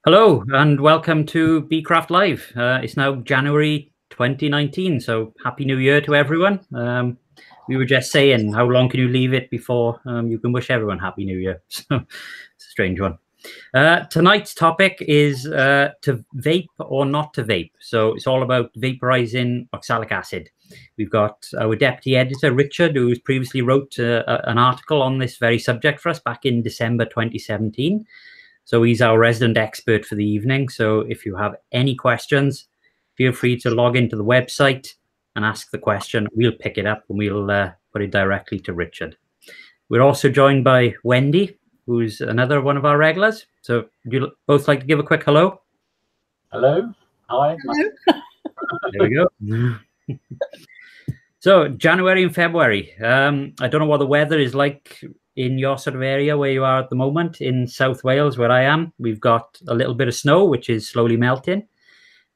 Hello and welcome to Beecraft Live. It's now January 2019, so Happy New Year to everyone. We were just saying, how long can you leave it before you can wish everyone Happy New Year? So it's a strange one. Tonight's topic is to vape or not to vape. So it's all about vaporizing oxalic acid. We've got our deputy editor, Richard, who's previously wrote an article on this very subject for us back in December 2017. So he's our resident expert for the evening. So if you have any questions, feel free to log into the website and ask the question. We'll pick it up and we'll put it directly to Richard. We're also joined by Wendy, who's another one of our regulars. So would you both like to give a quick hello? Hello. Hi. Hello. There we go. So January and February. I don't know what the weather is like in your sort of area where you are at the moment. In South Wales, where I am, we've got a little bit of snow, which is slowly melting.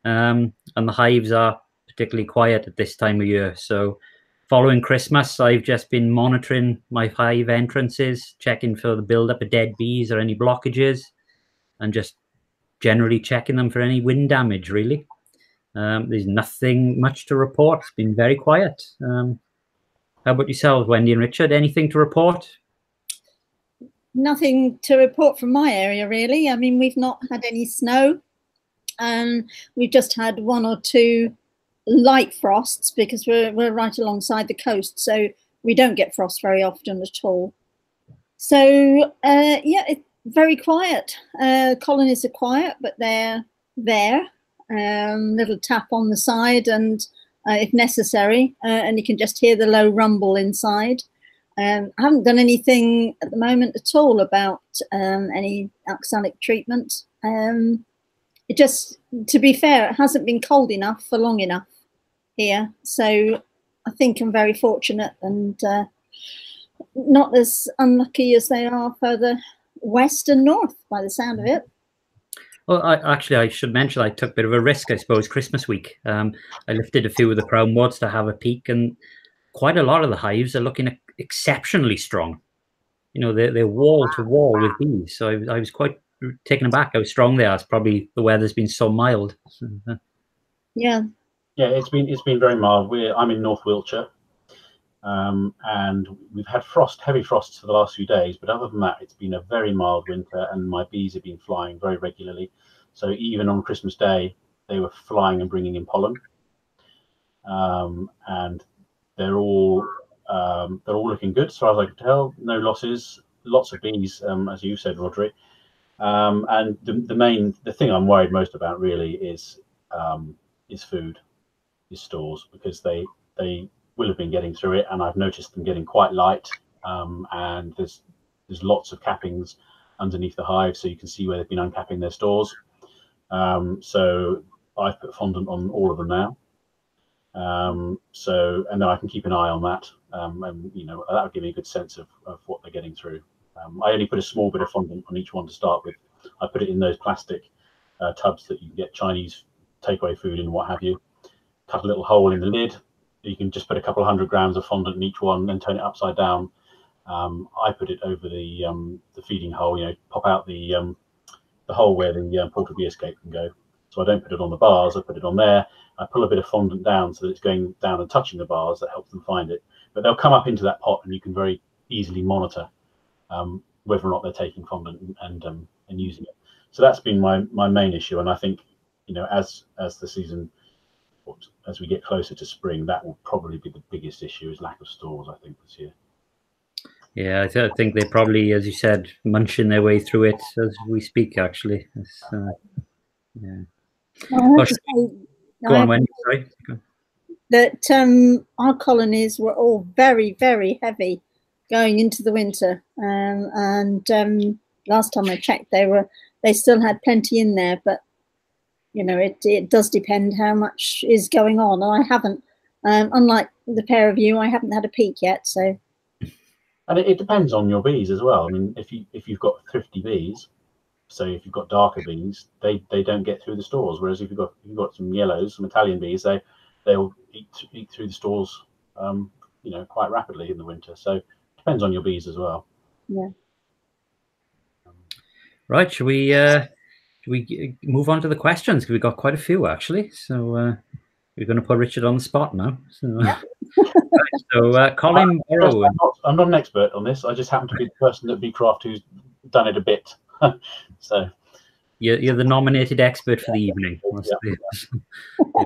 And the hives are particularly quiet at this time of year. So following Christmas, I've just been monitoring my hive entrances, checking for the buildup of dead bees or any blockages, and just generally checking them for any wind damage, really. There's nothing much to report. It's been very quiet. How about yourselves, Wendy and Richard? Anything to report? Nothing to report from my area, really. I mean, we've not had any snow. We've just had one or two light frosts because we're right alongside the coast, so we don't get frost very often at all. So yeah, it's very quiet. Colonies are quiet, but they're there. Little tap on the side, and if necessary, and you can just hear the low rumble inside. I haven't done anything at the moment at all about any oxalic treatment. It just, to be fair, it hasn't been cold enough for long enough here. So I think I'm very fortunate and not as unlucky as they are further west and north by the sound of it. Well, I should mention I took a bit of a risk, I suppose, Christmas week. I lifted a few of the crown wards to have a peek, and quite a lot of the hives are looking exceptionally strong. You know, they're wall to wall with bees. So I was quite taken aback how strong they are. It's probably the weather's been so mild. Yeah. Yeah, it's been very mild. I'm in North Wiltshire, and we've had heavy frosts for the last few days. But other than that, it's been a very mild winter, and my bees have been flying very regularly. So even on Christmas Day, they were flying and bringing in pollen, and they're all looking good as far as I can tell. No losses, lots of bees, as you said, Rodri. And the thing I'm worried most about really is food, is stores, because they will have been getting through it, and I've noticed them getting quite light. And there's lots of cappings underneath the hive, so you can see where they've been uncapping their stores. So I've put fondant on all of them now. And then I can keep an eye on that, and you know, that would give me a good sense of what they're getting through. I only put a small bit of fondant on each one to start with. I put it in those plastic tubs that you can get Chinese takeaway food in, what have you. Cut a little hole in the lid. You can just put a couple of 100 grams of fondant in each one and turn it upside down. I put it over the feeding hole. You know, pop out the hole where the portal bee escape can go. So I don't put it on the bars. I put it on there. I pull a bit of fondant down so that it's going down and touching the bars. That helps them find it. But they'll come up into that pot, and you can very easily monitor whether or not they're taking fondant and using it. So that's been my main issue. And I think, you know, as the season, as we get closer to spring, that will probably be the biggest issue, is lack of stores, I think, this year. Yeah, I think they're probably, as you said, munching their way through it as we speak, actually. Yeah. Go on, Wendy, sorry. That our colonies were all very, very heavy going into the winter. And last time I checked, they still had plenty in there, but you know, it does depend how much is going on. And I haven't, unlike the pair of you, I haven't had a peek yet. So, and it depends on your bees as well. I mean, if you've got thrifty bees, so if you've got darker bees, they don't get through the stores. Whereas if you've got some yellows, some Italian bees, they'll eat through the stores, you know, quite rapidly in the winter. So it depends on your bees as well. Yeah. Right, shall we Should we move on to the questions? We've got quite a few, actually. So we're going to put Richard on the spot now. So, right, so Colin Burrow. I'm not an expert on this. I just happen to be the person at Beecraft who's done it a bit. So you're the nominated expert for the evening. Yeah.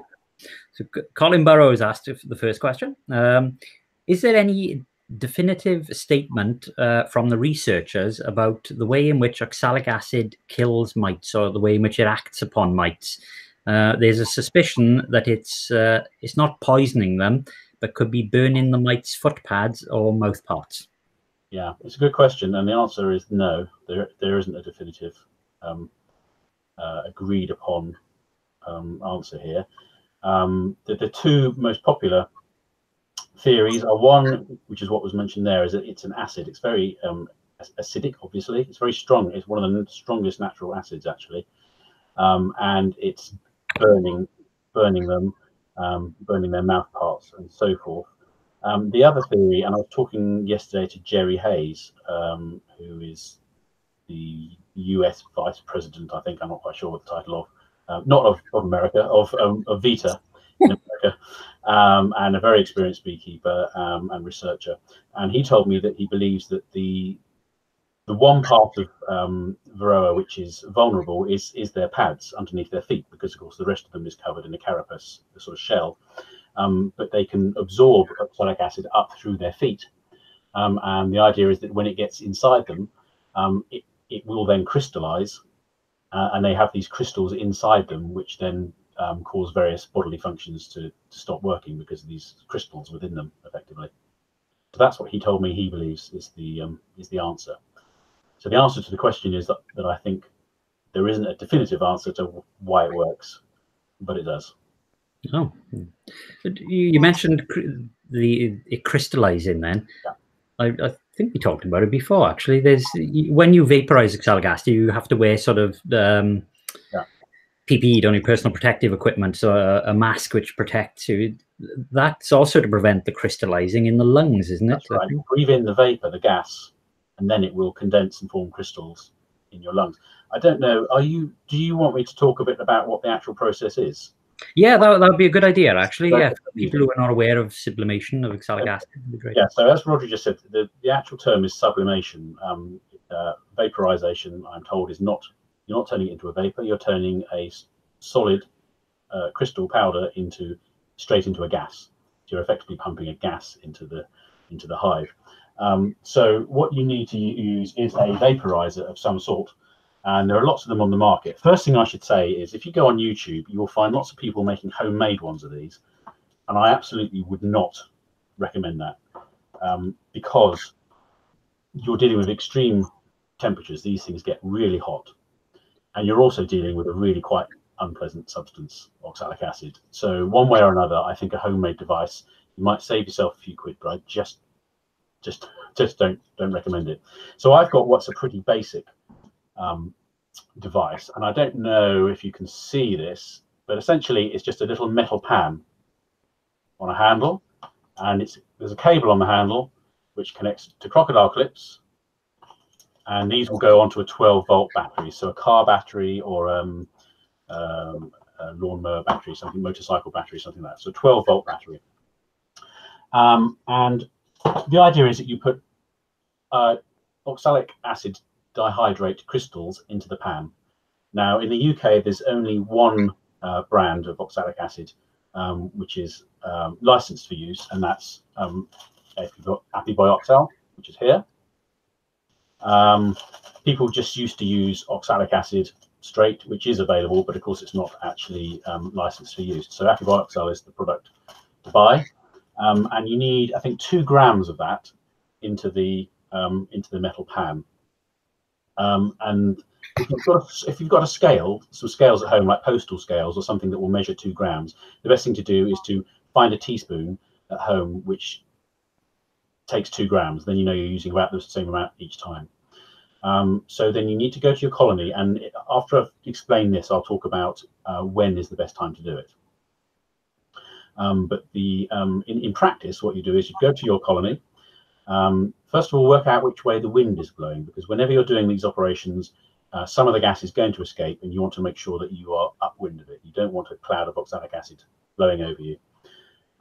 So Colin Burrow has asked the first question. Is there any definitive statement from the researchers about the way in which oxalic acid kills mites, or the way in which it acts upon mites? There's a suspicion that it's not poisoning them, but could be burning the mites' foot pads or mouth parts. Yeah, it's a good question, and the answer is no. There isn't a definitive agreed upon answer here. The two most popular theories are, one, which is what was mentioned there, is that it's an acid. It's very acidic, obviously. It's very strong. It's one of the strongest natural acids, actually, and it's burning them, burning their mouth parts and so forth. The other theory, and I was talking yesterday to Jerry Hayes, who is the US Vice President, I think, I'm not quite sure what the title of, not of America, of Vita in America, and a very experienced beekeeper and researcher. And he told me that he believes that the one part of Varroa which is vulnerable is their pads underneath their feet, because of course the rest of them is covered in a carapace, the sort of shell. But they can absorb oxalic acid up through their feet, and the idea is that when it gets inside them, it will then crystallize, and they have these crystals inside them, which then cause various bodily functions to stop working because of these crystals within them, effectively. So that's what he told me he believes is the answer. So the answer to the question is that I think there isn't a definitive answer to why it works, but it does. Oh, you mentioned it crystallizing. Then, yeah. I think we talked about it before. Actually, when you vaporize oxalic acid, you have to wear sort of PPE, on your personal protective equipment, so a mask which protects you. That's also to prevent the crystallizing in the lungs, isn't it? That's right. You breathe in the vapor, the gas, and then it will condense and form crystals in your lungs. I don't know. Do you want me to talk a bit about what the actual process is? Yeah, that would be a good idea, actually. Yeah, for people who are not aware of sublimation of oxalic acid, would be great. Yeah, so as Roger just said, the actual term is sublimation. Vaporization, I'm told, is not, you're not turning it into a vapor, you're turning a solid crystal powder straight into a gas. So you're effectively pumping a gas into the hive. So what you need to use is a vaporizer of some sort. And there are lots of them on the market. First thing I should say is, if you go on YouTube, you will find lots of people making homemade ones of these. And I absolutely would not recommend that, because you're dealing with extreme temperatures. These things get really hot. And you're also dealing with a really quite unpleasant substance, oxalic acid. So one way or another, I think a homemade device, you might save yourself a few quid, but I just don't recommend it. So I've got what's a pretty basic device, and I don't know if you can see this, but essentially it's just a little metal pan on a handle, and there's a cable on the handle which connects to crocodile clips, and these will go onto a 12-volt battery, so a car battery or a lawnmower battery, something, motorcycle battery, something like that. So 12-volt battery, and the idea is that you put oxalic acid dihydrate crystals into the pan. Now, in the UK, there's only one brand of oxalic acid which is licensed for use, and that's Apibioxal, which is here. People just used to use oxalic acid straight, which is available, but of course it's not actually licensed for use. So Apibioxal is the product to buy, and you need, I think, 2 grams of that into the metal pan. And if you've got a scale, some scales at home, like postal scales or something that will measure 2 grams, the best thing to do is to find a teaspoon at home which takes 2 grams. Then you know you're using about the same amount each time. So then you need to go to your colony, and after I've explained this, I'll talk about when is the best time to do it. But in practice, what you do is you go to your colony. First of all, work out which way the wind is blowing, because whenever you're doing these operations, some of the gas is going to escape, and you want to make sure that you are upwind of it. You don't want a cloud of oxalic acid blowing over you.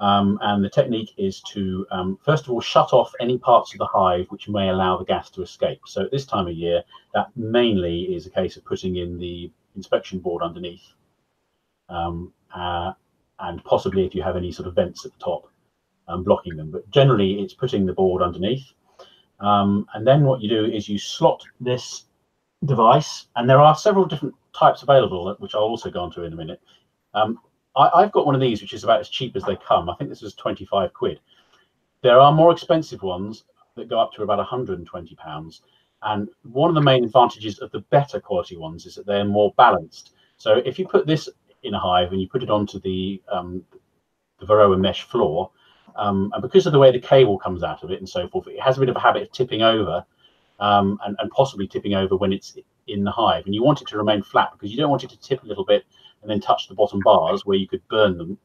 And the technique is to, first of all, shut off any parts of the hive which may allow the gas to escape. So at this time of year, that mainly is a case of putting in the inspection board underneath, and possibly if you have any sort of vents at the top, blocking them. But generally, it's putting the board underneath. And then what you do is you slot this device, and there are several different types available, which I'll also go into in a minute. I've got one of these, which is about as cheap as they come. I think this is 25 quid. There are more expensive ones that go up to about £120. And one of the main advantages of the better quality ones is that they're more balanced. So if you put this in a hive and you put it onto the Varroa mesh floor, and because of the way the cable comes out of it and so forth, it has a bit of a habit of tipping over, and possibly tipping over when it's in the hive. And you want it to remain flat because you don't want it to tip a little bit and then touch the bottom bars where you could burn them.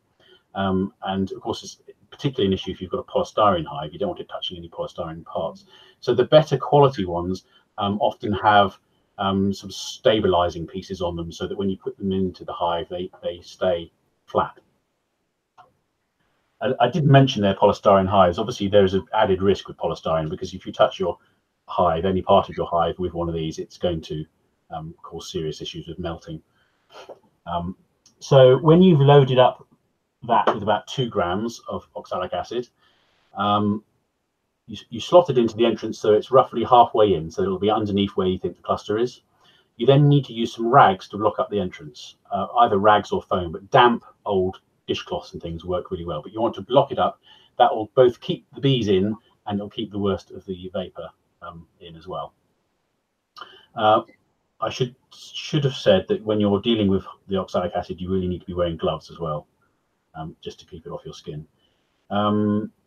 And of course, it's particularly an issue if you've got a polystyrene hive. You don't want it touching any polystyrene parts. So the better quality ones often have some stabilizing pieces on them, so that when you put them into the hive, they stay flat. I did mention their polystyrene hives. Obviously, there's an added risk with polystyrene, because if you touch your hive, any part of your hive, with one of these, it's going to cause serious issues with melting. So when you've loaded up that with about 2 grams of oxalic acid, you slot it into the entrance so it's roughly halfway in, so it'll be underneath where you think the cluster is. You then need to use some rags to block up the entrance, either rags or foam, but damp old dishcloths and things work really well. But you want to block it up. That will both keep the bees in, and it'll keep the worst of the vapor in as well. I should have said that when you're dealing with the oxalic acid, you really need to be wearing gloves as well, just to keep it off your skin.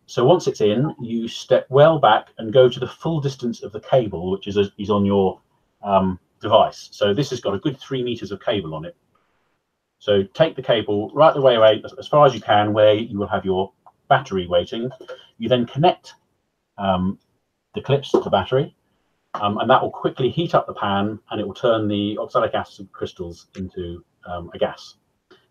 So once it's in, you step well back and go to the full distance of the cable, which is on your device. So this has got a good 3 meters of cable on it. So take the cable right the way away as far as you can, where you will have your battery waiting. You then connect the clips to the battery, and that will quickly heat up the pan, and it will turn the oxalic acid crystals into a gas.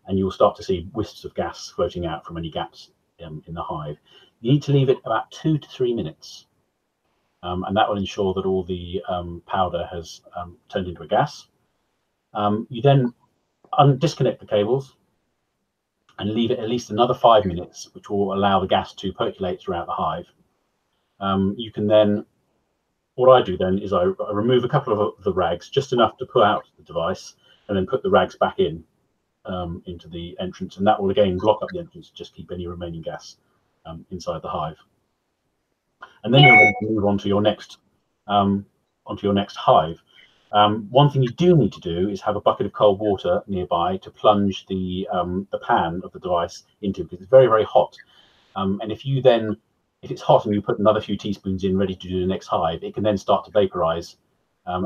And you will start to see wisps of gas floating out from any gaps in the hive. You need to leave it about 2 to 3 minutes, and that will ensure that all the powder has turned into a gas. You then disconnect the cables and leave it at least another 5 minutes, which will allow the gas to percolate throughout the hive. You can then, what I do then is I remove a couple of the rags, just enough to pull out the device, and then put the rags back in into the entrance, and that will again block up the entrance, just keep any remaining gas inside the hive. And then you're ready to move on to your next hive. One thing you do need to do is have a bucket of cold water nearby to plunge the pan of the device into, because it's very, very hot. And if it's hot and you put another few teaspoons in ready to do the next hive, it can then start to vaporize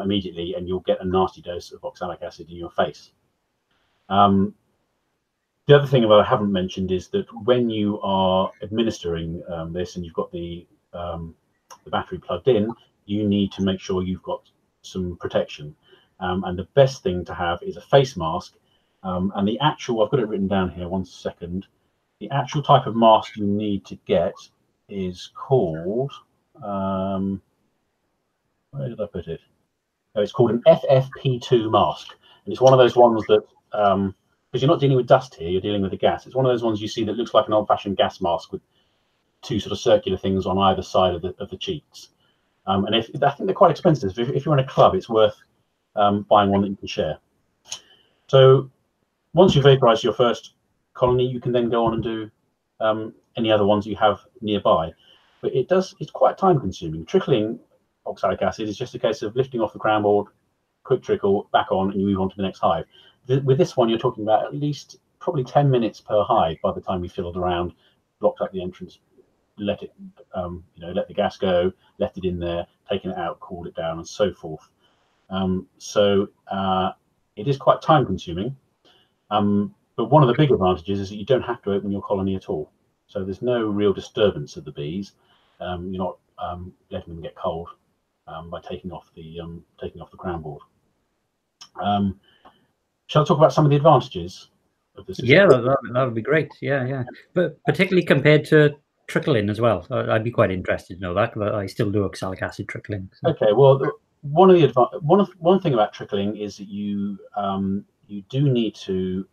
immediately, and you'll get a nasty dose of oxalic acid in your face. The other thing that I haven't mentioned is that when you are administering this and you've got the battery plugged in, you need to make sure you've got some protection. And the best thing to have is a face mask. And the actual, I've got it written down here, 1 second. The actual type of mask you need to get is called, where did I put it? Oh, it's called an FFP2 mask. And it's one of those ones that, because you're not dealing with dust here, you're dealing with a gas. It's one of those ones you see that looks like an old-fashioned gas mask with 2 sort of circular things on either side of the cheeks. And I think they're quite expensive. If you're in a club, it's worth buying one that you can share. So once you vaporize your first colony, you can then go on and do any other ones you have nearby. But it's quite time consuming. Trickling oxalic acid is just a case of lifting off the crown board, quick trickle, back on, and you move on to the next hive. With this one, you're talking about at least probably 10 minutes per hive by the time you filled around, blocked up the entrance, let it, let the gas go, left it in there, taken it out, cooled it down, and so forth. So it is quite time consuming. But one of the big advantages is that you don't have to open your colony at all. So there's no real disturbance of the bees. You're not letting them get cold by taking off the crown board. Shall I talk about some of the advantages of the system? Yeah, that would be great. Yeah. But particularly compared to trickling as well. I'd be quite interested to know that, because I still do oxalic acid trickling. So. Okay, well, one thing about trickling is that you do need to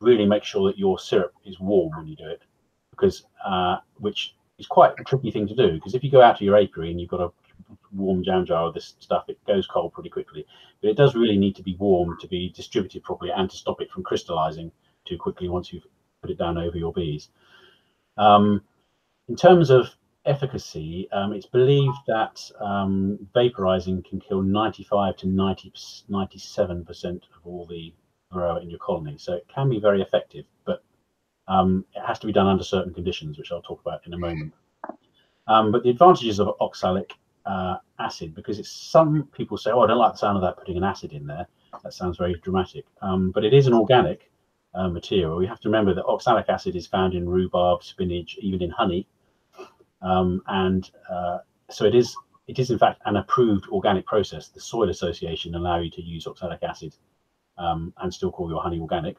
really make sure that your syrup is warm when you do it, because which is quite a tricky thing to do, because if you go out to your apiary and you've got a warm jam jar of this stuff, it goes cold pretty quickly. But it does really need to be warm to be distributed properly and to stop it from crystallizing too quickly once you've put it down over your bees. In terms of efficacy, it's believed that vaporizing can kill 95 to 97% of all the varroa in your colony. So it can be very effective, but it has to be done under certain conditions, which I'll talk about in a moment. But the advantages of oxalic acid, because it's, some people say, oh, I don't like the sound of that, putting an acid in there. That sounds very dramatic. But it is an organic material. We have to remember that oxalic acid is found in rhubarb, spinach, even in honey. So it is in fact an approved organic process. The Soil Association allow you to use oxalic acid and still call your honey organic.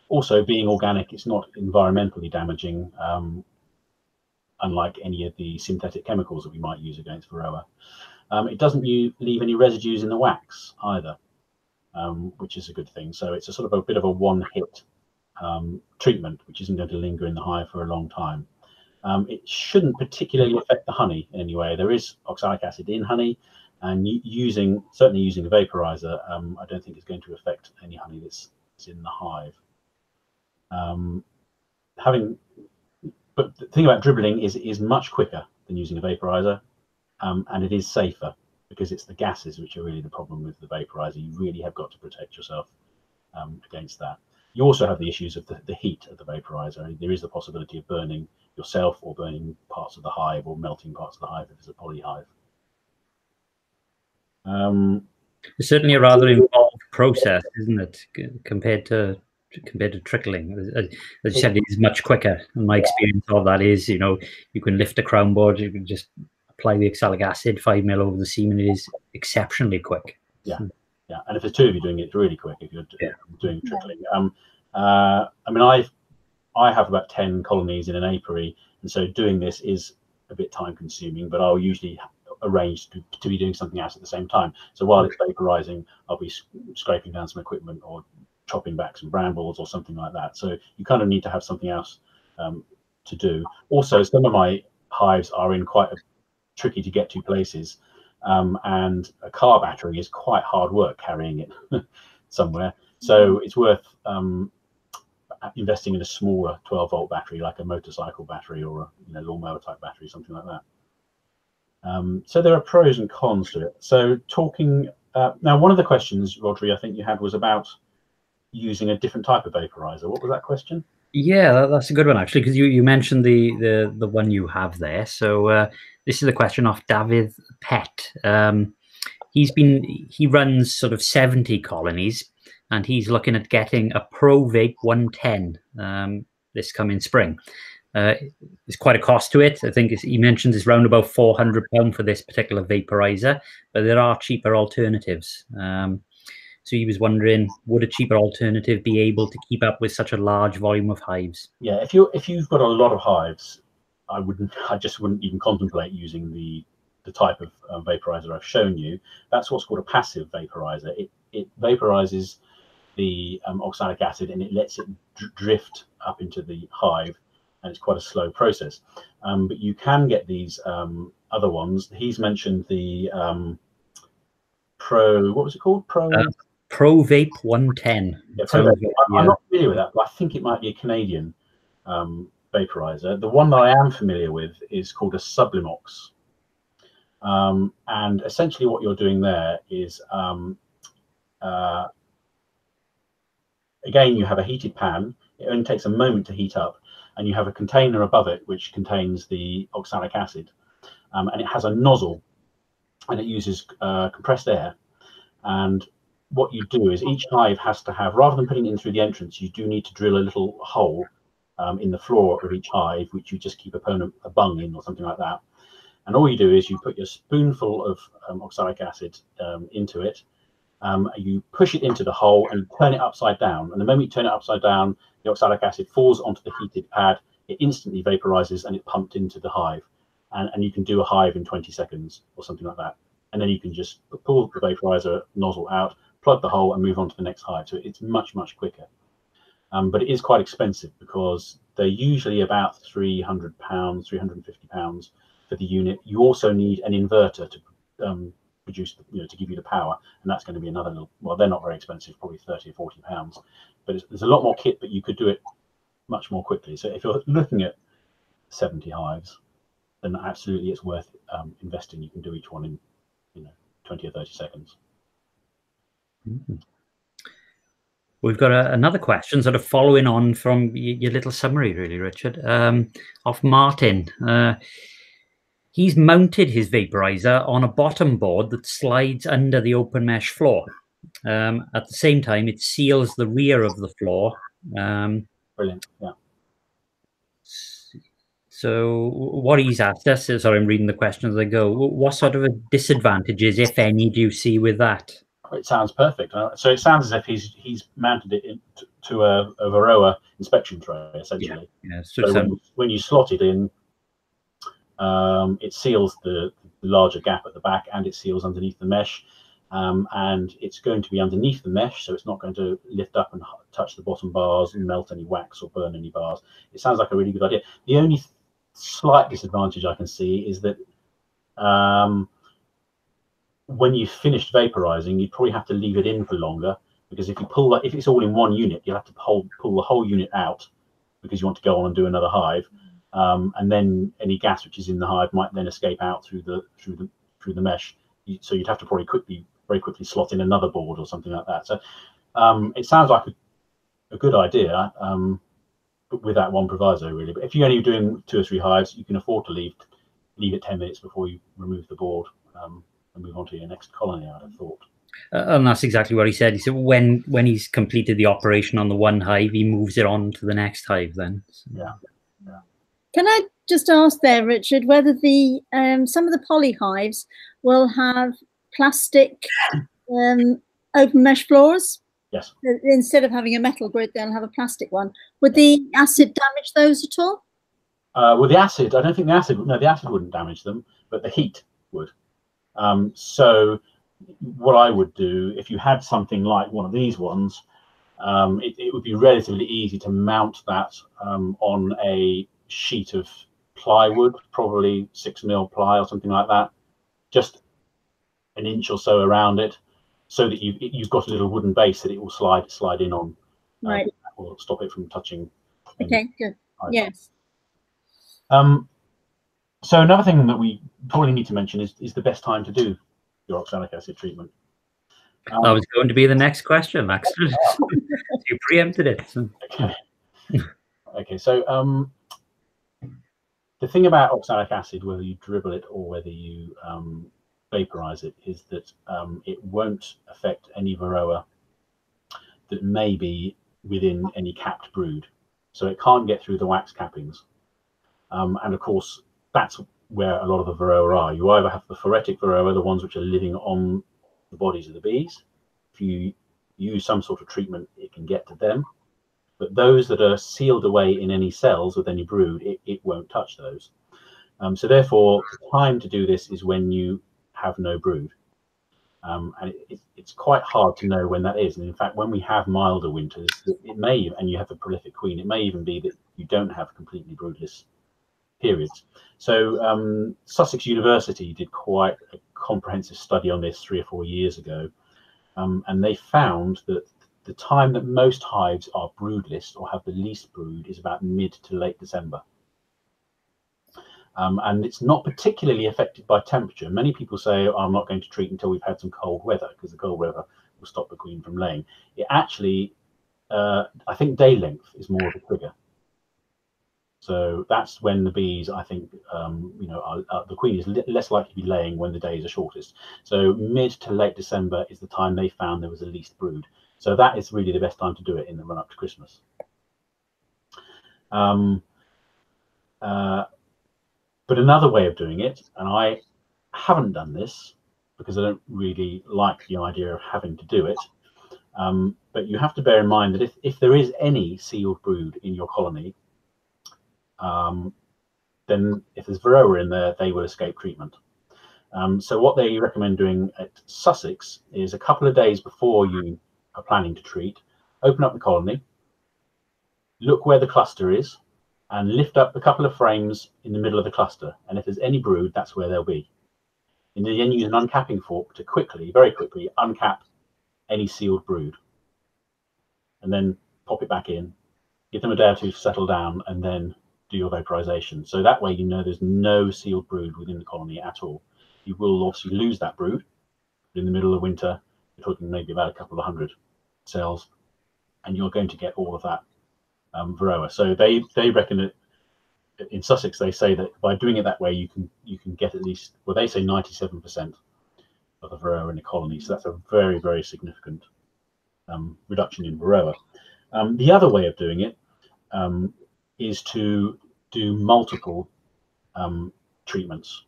Also, being organic, it's not environmentally damaging, unlike any of the synthetic chemicals that we might use against varroa. It doesn't leave any residues in the wax either, which is a good thing. So it's a sort of a bit of a one-hit treatment, which isn't going to linger in the hive for a long time. It shouldn't particularly affect the honey in any way. There is oxalic acid in honey, and certainly using a vaporizer, I don't think it's going to affect any honey that's in the hive. But the thing about dribbling is it is much quicker than using a vaporizer, and it is safer, because it's the gases which are really the problem with the vaporizer. You really have got to protect yourself against that. You also have the issues of the heat of the vaporizer. There is the possibility of burning yourself or burning parts of the hive or melting parts of the hive if it's a polyhive. It's certainly a rather involved process, isn't it, compared to trickling? As you said, it is much quicker. And my experience of that is, you can lift a crown board, you can just apply the oxalic acid, 5 ml over the seam, and it is exceptionally quick. Yeah, and if there's two of you doing it, it's really quick if you're doing trickling. I mean, I have about 10 colonies in an apiary, and so doing this is a bit time consuming, but I'll usually arrange to be doing something else at the same time. So while it's vaporizing, I'll be scraping down some equipment or chopping back some brambles or something like that. So you kind of need to have something else to do. Also, some of my hives are in quite tricky to get to places, and a car battery is quite hard work carrying it somewhere. So it's worth investing in a smaller 12-volt battery, like a motorcycle battery or a lawnmower type battery, something like that. So there are pros and cons to it. So talking now, one of the questions, Rodri, I think you had was about using a different type of vaporizer. What was that question? Yeah, that's a good one, actually, because you mentioned the one you have there. So this is a question off David Pett. He runs sort of 70 colonies, and he's looking at getting a ProVape 110 this coming spring. There's quite a cost to it. I think he mentions it's around about £400 for this particular vaporizer, but there are cheaper alternatives. So he was wondering, would a cheaper alternative be able to keep up with such a large volume of hives? Yeah, if you've got a lot of hives, I just wouldn't even contemplate using the type of vaporizer I've shown you. That's what's called a passive vaporizer. It vaporizes the oxalic acid, and it lets it drift up into the hive, and it's quite a slow process. But you can get these other ones. He's mentioned the what was it called? ProVape 110. Yeah, ProVape. I'm not familiar with that, but I think it might be a Canadian vaporizer. The one that I am familiar with is called a Sublimox. And essentially what you're doing there is, again, you have a heated pan. It only takes a moment to heat up, and you have a container above it which contains the oxalic acid, and it has a nozzle, and it uses compressed air. And what you do is each hive has to have, rather than putting it in through the entrance, you do need to drill a little hole in the floor of each hive, which you just keep a bung in or something like that. And all you do is you put your spoonful of oxalic acid into it. You push it into the hole and turn it upside down. And the moment you turn it upside down, the oxalic acid falls onto the heated pad. It instantly vaporizes and it's pumped into the hive. And you can do a hive in 20 seconds or something like that. And then you can just pull the vaporizer nozzle out, plug the hole, and move on to the next hive. So it's much, much quicker. But it is quite expensive because they're usually about £300, £350 for the unit. You also need an inverter to produce, to give you the power, and that's going to be another little. Well, they're not very expensive, probably £30 or £40, but there's a lot more kit, but you could do it much more quickly. So if you're looking at 70 hives, then absolutely it's worth investing. You can do each one in 20 or 30 seconds. Mm-hmm. We've got another question sort of following on from your little summary, really, Richard, off Martin. He's mounted his vaporizer on a bottom board that slides under the open mesh floor. At the same time, it seals the rear of the floor. Brilliant, yeah. So what he's asked us, sorry, I'm reading the questions as I go, what sort of disadvantages, if any, do you see with that? It sounds perfect. So it sounds as if he's mounted it to a Varroa inspection tray, essentially. Yeah. So when you slot it in, it seals the larger gap at the back, and it seals underneath the mesh. And it's going to be underneath the mesh, so it's not going to lift up and touch the bottom bars and melt any wax or burn any bars. It sounds like a really good idea. The only slight disadvantage I can see is that when you've finished vaporizing, you probably have to leave it in for longer, because if it's all in one unit, you'll have to pull the whole unit out because you want to go on and do another hive, and then any gas which is in the hive might then escape out through the mesh. So you'd have to probably very quickly slot in another board or something like that. So it sounds like a good idea, but with that one proviso, really. But if you're only doing 2 or 3 hives, you can afford to leave it 10 minutes before you remove the board. And move on to your next colony, I'd have thought. And that's exactly what he said. He said when he's completed the operation on the one hive, he moves it on to the next hive then. So. Yeah. Can I just ask there, Richard, whether the some of the poly hives will have plastic open mesh floors? Yes. Instead of having a metal grid, they'll have a plastic one. Would the acid damage those at all? With the acid, I don't think the acid wouldn't damage them, but the heat would. So what I would do, if you had something like one of these ones, it would be relatively easy to mount that on a sheet of plywood, probably 6mm ply or something like that, just an inch or so around it, so that you've got a little wooden base that it will slide in on. Right. That will stop it from touching. Okay, good. Yes. So another thing that we probably need to mention is the best time to do your oxalic acid treatment. That was going to be the next question, Max. You preempted it. Okay. So the thing about oxalic acid, whether you dribble it or whether you vaporize it, is that it won't affect any Varroa that may be within any capped brood. So it can't get through the wax cappings. And of course, that's where a lot of the Varroa are. You either have the phoretic Varroa, the ones which are living on the bodies of the bees. If you use some sort of treatment, it can get to them. But those that are sealed away in any cells with any brood, it won't touch those. So therefore, the time to do this is when you have no brood. And it's quite hard to know when that is. And in fact, when we have milder winters, it may, and you have a prolific queen, it may even be that you don't have completely broodless periods. So Sussex University did quite a comprehensive study on this 3 or 4 years ago, and they found that the time that most hives are broodless or have the least brood is about mid to late December. And it's not particularly affected by temperature. Many people say, oh, I'm not going to treat until we've had some cold weather, because the cold weather will stop the queen from laying. It actually, I think day length is more of a trigger. So that's when the bees, I think, the queen is less likely to be laying when the days are shortest. So mid to late December is the time they found there was the least brood. So that is really the best time to do it in the run up to Christmas. But another way of doing it, and I haven't done this because I don't really like the idea of having to do it, but you have to bear in mind that if there is any sealed brood in your colony, then if there's Varroa in there, they will escape treatment. So what they recommend doing at Sussex is a couple of days before you are planning to treat, open up the colony, look where the cluster is, and lift up a couple of frames in the middle of the cluster. And if there's any brood, that's where they'll be. And then use an uncapping fork to very quickly uncap any sealed brood. And then pop it back in, give them a day or two to settle down, and then do your vaporization. So that way you know there's no sealed brood within the colony at all. You will obviously lose that brood. In the middle of winter, you're talking maybe about a couple of 100 cells, and you're going to get all of that Varroa. So they reckon that in Sussex, they say that by doing it that way, you can get at least, well, they say 97% of the Varroa in the colony. So that's a very, very significant reduction in Varroa. The other way of doing it is to do multiple treatments.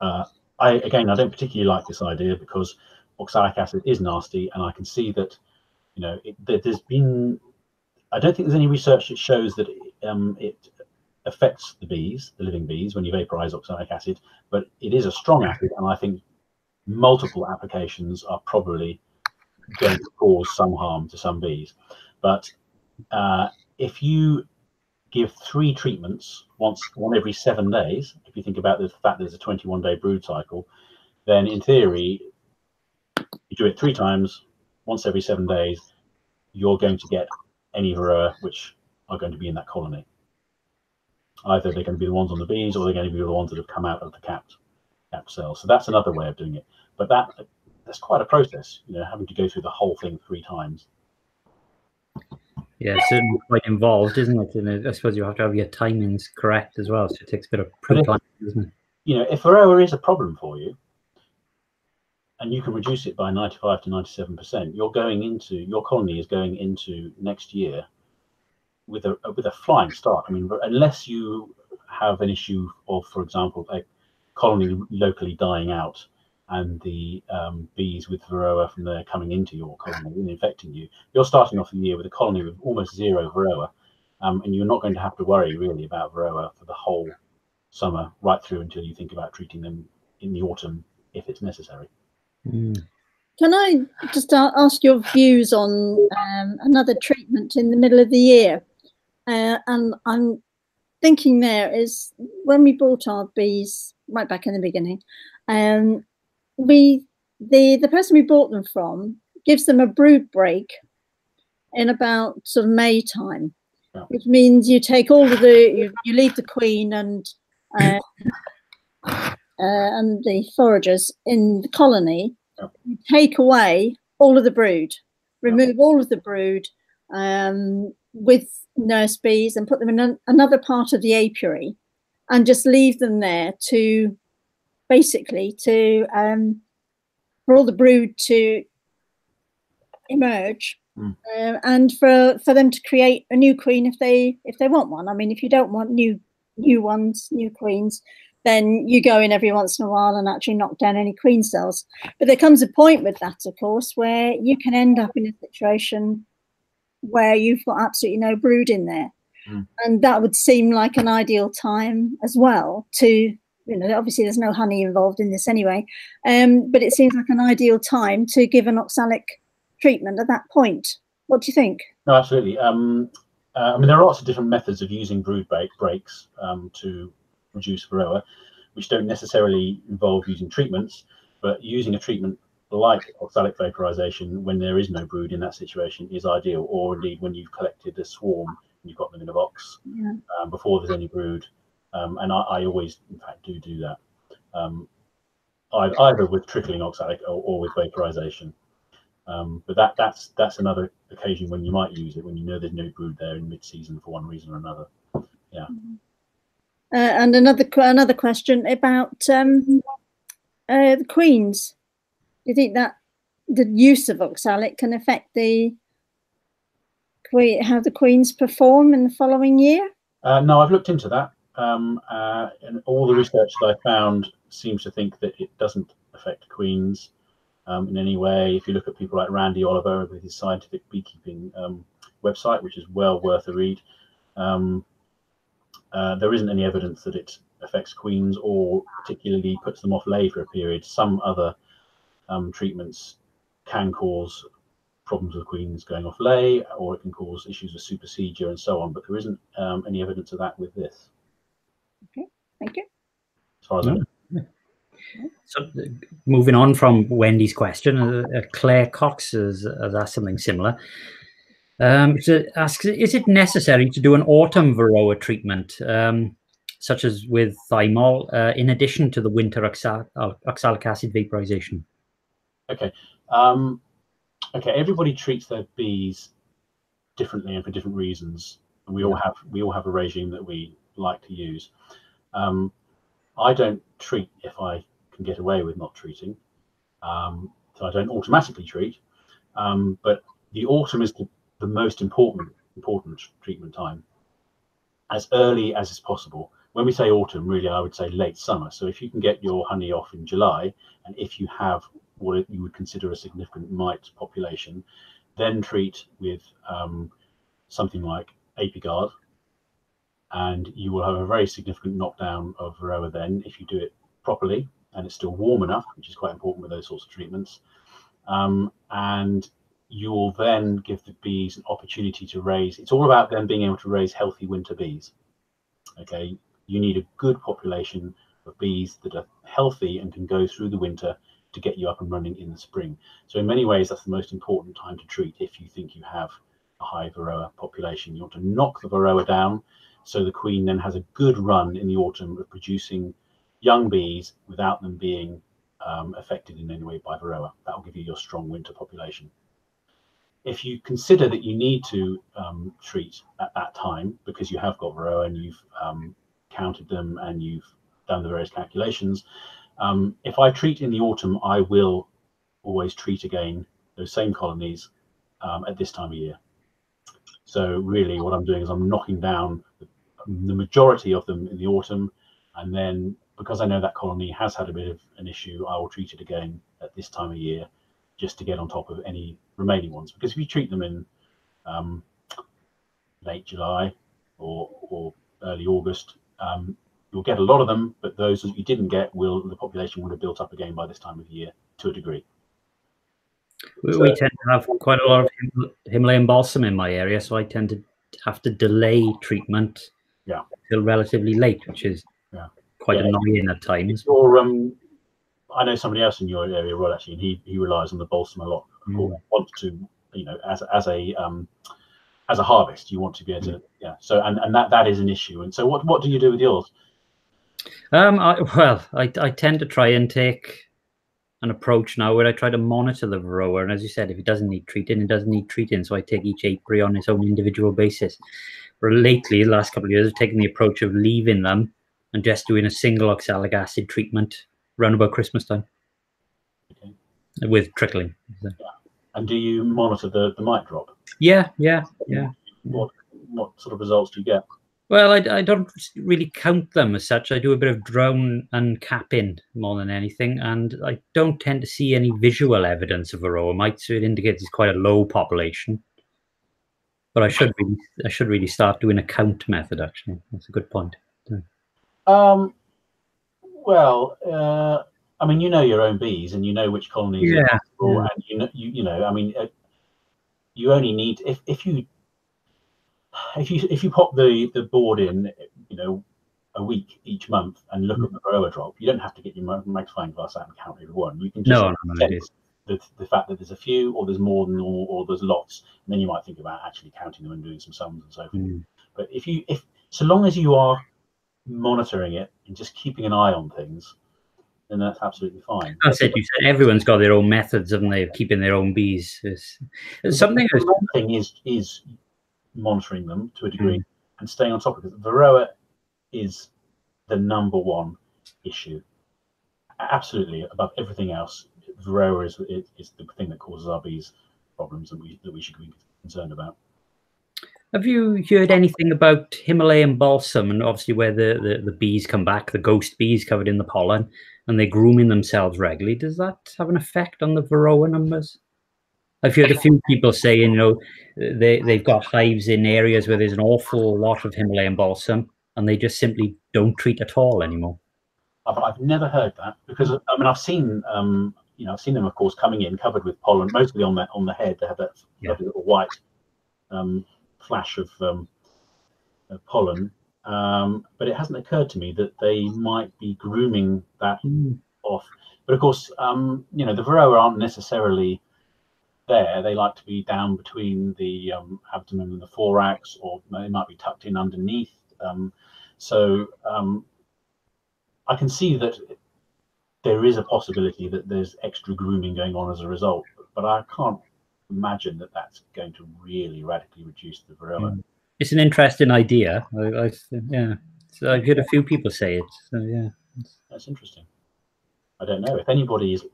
I don't particularly like this idea because oxalic acid is nasty, and I can see that, you know, there's been, I don't think there's any research that shows that it affects the bees, the living bees, when you vaporize oxalic acid, but it is a strong acid, and I think multiple applications are probably going to cause some harm to some bees. But if you give 3 treatments, one every 7 days, if you think about the fact there's a 21-day brood cycle, then in theory, you do it 3 times, once every 7 days, you're going to get any Varroa which are going to be in that colony. Either they're going to be the ones on the bees, or they're going to be the ones that have come out of the capped cells. So that's another way of doing it. But that's quite a process, you know, having to go through the whole thing 3 times. Yeah, it's certainly quite involved, isn't it? And I suppose you have to have your timings correct as well. So it takes a bit of pre-planning, doesn't it? You know, if Varroa is a problem for you, and you can reduce it by 95 to 97%, your colony is going into next year with a flying start. I mean, unless you have an issue of, for example, a colony locally dying out, and the bees with Varroa from there coming into your colony and infecting you, you're starting off the year with a colony with almost 0 Varroa, and you're not going to have to worry really about Varroa for the whole summer, right through until you think about treating them in the autumn if it's necessary. Can I just ask your views on another treatment in the middle of the year? And I'm thinking there is, when we bought our bees right back in the beginning, the person we bought them from gives them a brood break in about sort of May time, which means you take all of you leave the queen and the foragers in the colony, you take away all of the brood, remove all of the brood with nurse bees, and put them in another part of the apiary, and just leave them there to basically for all the brood to emerge, and for them to create a new queen if they want one. I mean, if you don't want new queens, then you go in every once in a while and actually knock down any queen cells. But there comes a point with that, of course, where you can end up in a situation where you've got absolutely no brood in there. And that would seem like an ideal time as well to, you know, obviously there's no honey involved in this anyway, but it seems like an ideal time to give an oxalic treatment at that point. What do you think? No, absolutely. I mean, there are lots of different methods of using brood breaks to reduce Varroa, which don't necessarily involve using treatments, but using a treatment like oxalic vaporization when there is no brood in that situation is ideal, or indeed when you've collected a swarm and you've got them in a box before there's any brood. And I always, in fact, do that, either with trickling oxalic or with vaporization. But that's another occasion when you might use it, when you know there's no brood there in mid-season for one reason or another. Yeah. And another question about the queens. Do you think that the use of oxalic can affect how the queens perform in the following year? No, I've looked into that. and all the research that I found seems to think that it doesn't affect queens in any way. If you look at people like Randy Oliver with his scientific beekeeping website, which is well worth a read, there isn't any evidence that it affects queens or particularly puts them off lay for a period. Some other treatments can cause problems with queens going off lay, or it can cause issues with supersedure and so on, but there isn't any evidence of that with this. Okay, thank you. As far as I know. So moving on from Wendy's question, Claire Cox has asked something similar. She asks, is it necessary to do an autumn varroa treatment, such as with thymol, in addition to the winter oxalic acid vaporization? Okay. Okay, everybody treats their bees differently and for different reasons, and we all have a regime that we like to use. I don't treat if I can get away with not treating, so I don't automatically treat. But the autumn is the most important treatment time, as early as is possible. When we say autumn, really, I would say late summer. So if you can get your honey off in July, and if you have what you would consider a significant mite population, then treat with something like Apiguard, and you will have a very significant knockdown of varroa then if you do it properly and it's still warm enough, which is quite important with those sorts of treatments. And you will then give the bees an opportunity to raise. It's all about them being able to raise healthy winter bees. Okay, you need a good population of bees that are healthy and can go through the winter to get you up and running in the spring. So in many ways, that's the most important time to treat if you think you have a high varroa population. You want to knock the varroa down so the queen then has a good run in the autumn of producing young bees without them being affected in any way by varroa. That will give you your strong winter population. If you consider that you need to treat at that time because you have got varroa and you've counted them and you've done the various calculations, if I treat in the autumn, I will always treat again those same colonies at this time of year. So really what I'm doing is I'm knocking down the majority of them in the autumn, and then because I know that colony has had a bit of an issue, I will treat it again at this time of year just to get on top of any remaining ones. Because if you treat them in late July or early August, you'll get a lot of them, but those that you didn't get, the population would have built up again by this time of year to a degree. We tend to have quite a lot of Himalayan balsam in my area, so I tend to have to delay treatment till relatively late, which is quite annoying at times. I know somebody else in your area, Rod, actually, and he relies on the balsam a lot. Or wants to, you know, as a harvest, you want to be able to, So and that is an issue. And so what do you do with yours? I tend to try and take an approach now where I try to monitor the varroa, and as you said, if it doesn't need treating, it doesn't need treating. So I take each apiary on its own individual basis. But lately, the last couple of years, I've taken the approach of leaving them and just doing a single oxalic acid treatment around about Christmas time, with trickling. So. And do you monitor the mite drop? Yeah. What sort of results do you get? Well, I don't really count them as such. I do a bit of drone and capping more than anything, and I don't tend to see any visual evidence of varroa mites, so it indicates it's quite a low population. But I should really start doing a count method. Actually, that's a good point. Well, I mean, you know your own bees, and you know which colonies are possible, and you know. I mean, you only need if you pop the board in, you know, a week each month and look at the varroa drop, you don't have to get your magnifying glass out and count every one. You can just sense the fact that there's a few, or there's more than normal, or there's lots, and then you might think about actually counting them and doing some sums and so forth. But if so long as you are monitoring it and just keeping an eye on things, then that's absolutely fine. That's it. You said everyone's got their own methods, haven't they, of keeping their own bees. Something. The main thing is monitoring them to a degree and staying on top of it. Varroa is the #1 issue, absolutely above everything else. Varroa is the thing that causes our bees problems that we should be concerned about. Have you heard anything about Himalayan balsam, and obviously where the bees come back, the ghost bees covered in the pollen, and they're grooming themselves regularly? Does that have an effect on the Varroa numbers? I've heard a few people saying, they've got hives in areas where there's an awful lot of Himalayan balsam, and they just simply don't treat at all anymore. I've never heard that, because I mean I've seen I've seen them, of course, coming in covered with pollen, mostly on the head. They have that lovely little white flash of pollen, but it hasn't occurred to me that they might be grooming that off. But of course, the Varroa aren't necessarily there. They like to be down between the abdomen and the thorax, or they might be tucked in underneath. I can see that there is a possibility that there's extra grooming going on as a result, but I can't imagine that that's going to really radically reduce the Varroa. It's an interesting idea. Yeah, so I've heard a few people say it. So yeah, that's interesting. I don't know if anybody is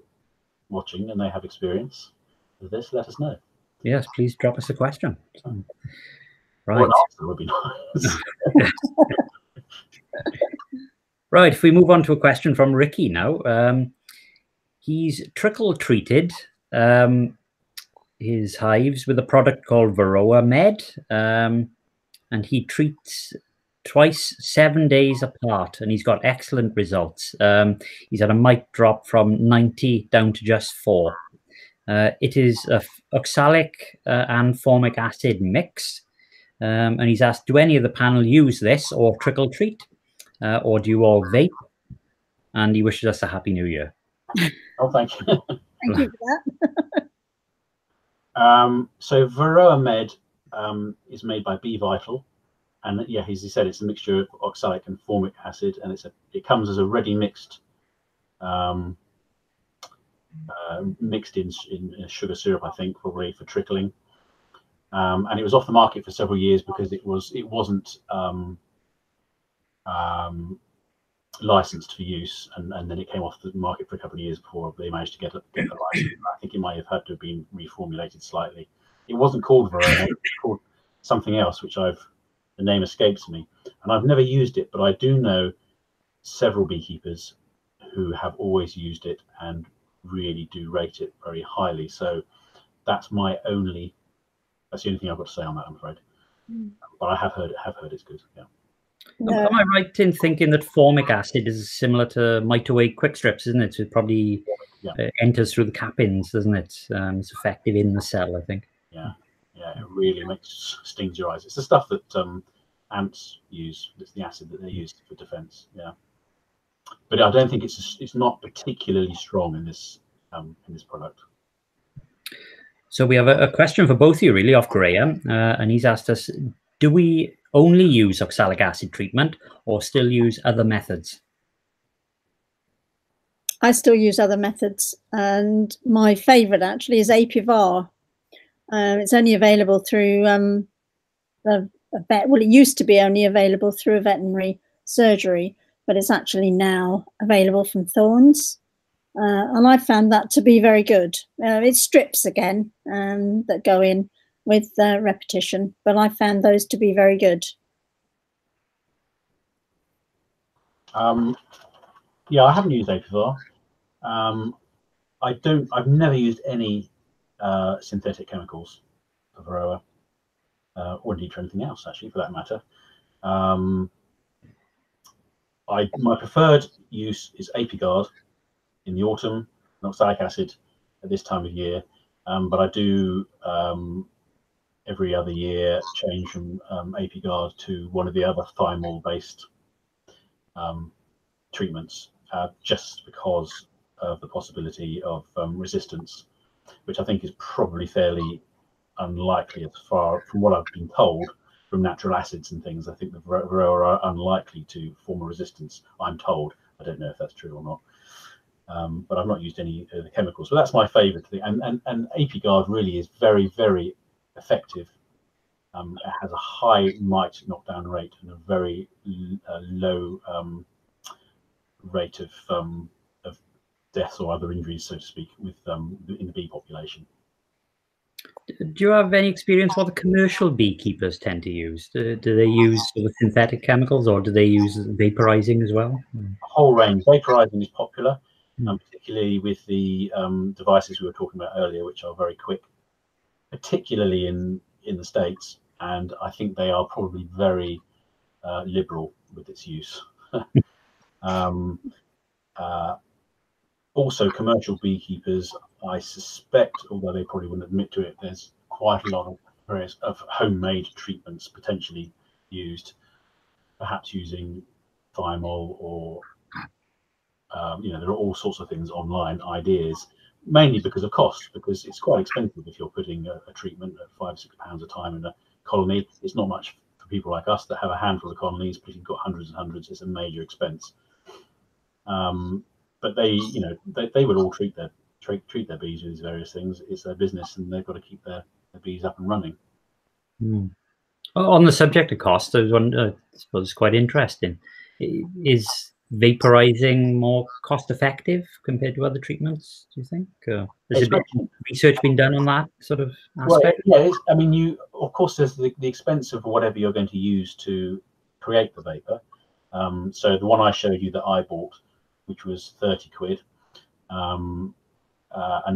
watching and they have experience with this. Let us know. Yes, please drop us a question. Right, or an answer would be nice. Right, if we move on to a question from Ricky now. He's trickle treated his hives with a product called Varroa Med, and he treats twice 7 days apart, and he's got excellent results. He's had a mite drop from 90 down to just 4. It is a oxalic and formic acid mix, and he's asked, do any of the panel use this or trickle treat? Or do you all vape? And he wishes us a happy new year. Oh, thank you. Thank you for that. So Varroa Med is made by Be Vital, and yeah, as he said, it's a mixture of oxalic and formic acid, and it comes as a ready mixed, mixed in sugar syrup, I think, probably for trickling. And it was off the market for several years because it wasn't licensed for use, and then it came off the market for a couple of years before they managed to get the license. I think it might have had to have been reformulated slightly. It wasn't called Varroa, it was called something else, which the name escapes me, and I've never used it, but I do know several beekeepers who have always used it and really do rate it very highly. So that's the only thing I've got to say on that, I'm afraid. But I have heard it's good. Yeah. No. Am I right in thinking that formic acid is similar to Mite-Away quick strips, isn't it? It probably enters through the cap-ins, doesn't it? It's effective in the cell, I think. Yeah, it really stings your eyes. It's the stuff that ants use. It's the acid that they use for defense. Yeah, but I don't think it's not particularly strong in this product. So we have a question for both of you, really, off Graham, and he's asked us, do we only use oxalic acid treatment or still use other methods? I still use other methods, and my favourite actually is Apivar. It's only available through a vet. Well, it used to be only available through a veterinary surgery, but it's actually now available from Thorns. And I found that to be very good. It's strips again that go in with repetition, but I found those to be very good. Yeah, I haven't used Apivar. I've never used any synthetic chemicals for Varroa, or indeed for anything else, actually, for that matter. My preferred use is Apigard in the autumn, and oxalic acid at this time of year, but I do every other year change from Apigard to one of the other thymol-based treatments, just because of the possibility of resistance, which I think is probably fairly unlikely as far from what I've been told from natural acids and things. I think the Varroa are unlikely to form a resistance, I'm told. I don't know if that's true or not. But I've not used any of the chemicals. So that's my favourite thing. And Apigard really is very, very effective. It has a high mite knockdown rate and a very low rate of deaths or other injuries, so to speak, in the bee population. Do you have any experience what the commercial beekeepers tend to use? Do they use sort of synthetic chemicals, or do they use vaporizing as well? A whole range. Vaporizing is popular, Mm. particularly with the devices we were talking about earlier, which are very quick, particularly in the States. And I think they are probably very liberal with its use. Also, commercial beekeepers, I suspect, although they probably wouldn't admit to it, there's quite a lot of various homemade treatments potentially used, perhaps using thymol or there are all sorts of things online, ideas, mainly because of cost, because it's quite expensive if you're putting a treatment at £5-6 a time in a colony. It's not much for people like us that have a handful of colonies, but you've got hundreds and hundreds. It's a major expense. But they would all treat their bees with these various things. It's their business, and they've got to keep their bees up and running. Mm. On the subject of cost, I suppose it's quite interesting. Is vaporizing more cost effective compared to other treatments, do you think? Has a bit of research been done on that sort of aspect? Well, yeah, I mean, of course, there's the expense of whatever you're going to use to create the vapor. So the one I showed you that I bought, which was 30 quid, and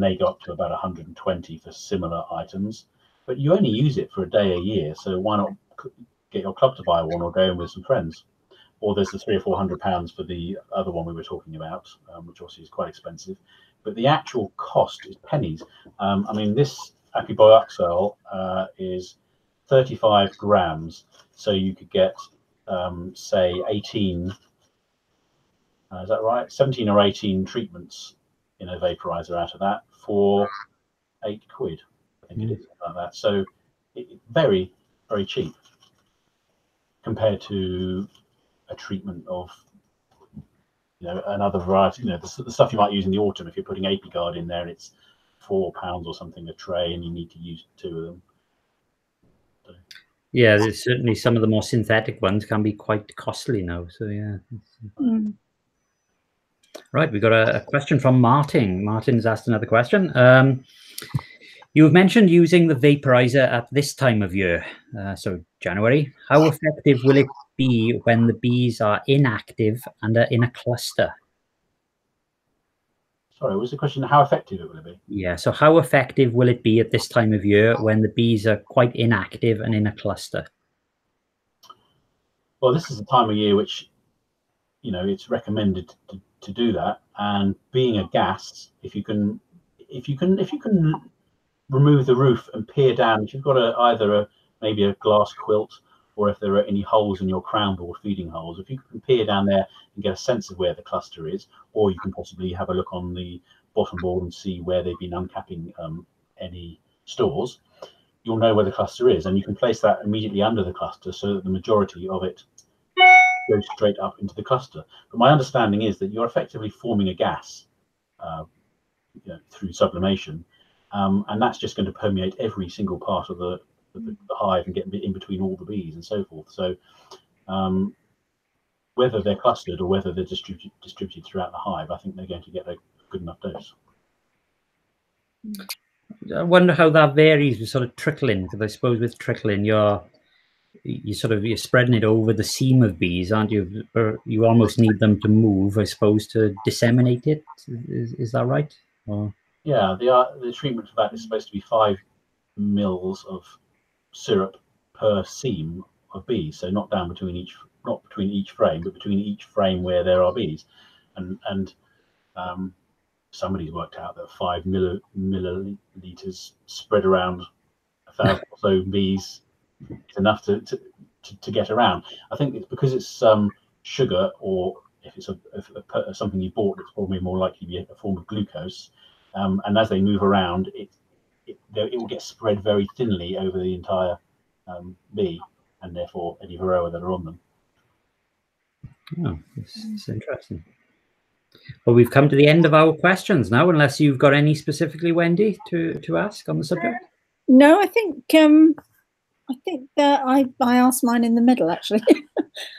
they got up to about 120 for similar items. But you only use it for a day a year, so why not get your club to buy one or go in with some friends? Or there's the £300 or £400 for the other one we were talking about, which obviously is quite expensive. But the actual cost is pennies. I mean, this Acubioxyl is 35 grams, so you could get, say, 18. Is that right? 17 or 18 treatments in a vaporizer out of that for 8 quid. I think it is like that. So very, very cheap compared to a treatment of another variety. The stuff you might use in the autumn, if you're putting Apiguard in there, and it's £4 or something a tray, and you need to use 2 of them. So. Yeah, there's certainly some of the more synthetic ones can be quite costly now. So yeah. Right, we've got a question from Martin. Martin's asked another question. You've mentioned using the vaporizer at this time of year, so January. How effective will it be when the bees are inactive and are in a cluster? Sorry, was the question how effective it will be? Yeah, so how effective will it be at this time of year when the bees are quite inactive and in a cluster? Well, this is the time of year which, it's recommended to do that. And being a gas, if you can remove the roof and peer down, if you've got maybe a glass quilt, or if there are any holes in your crown board, feeding holes, if you can peer down there and get a sense of where the cluster is, or you can possibly have a look on the bottom board and see where they've been uncapping any stores, you'll know where the cluster is, and you can place that immediately under the cluster so that the majority of it goes straight up into the cluster. But my understanding is that you're effectively forming a gas through sublimation, and that's just going to permeate every single part of the hive and get in between all the bees and so forth. So whether they're clustered or whether they're distributed throughout the hive, I think they're going to get a good enough dose. I wonder how that varies with sort of trickling, because I suppose with trickling you're spreading it over the seam of bees, aren't you? Or you almost need them to move, I suppose, to disseminate it. Is that right? Or... Yeah, the treatment for that is supposed to be 5 mils of syrup per seam of bees, so not between each frame, but between each frame where there are bees. And somebody's worked out that 5 milliliters spread around 1,000 or so bees is enough to get around. I think it's because it's sugar, or if it's something you bought, it's probably more likely to be a form of glucose. And as they move around, it will get spread very thinly over the entire bee, and therefore any varroa that are on them. Oh, it's interesting. Well, we've come to the end of our questions now, unless you've got any specifically, Wendy, to ask on the subject. No, I think that I asked mine in the middle, actually.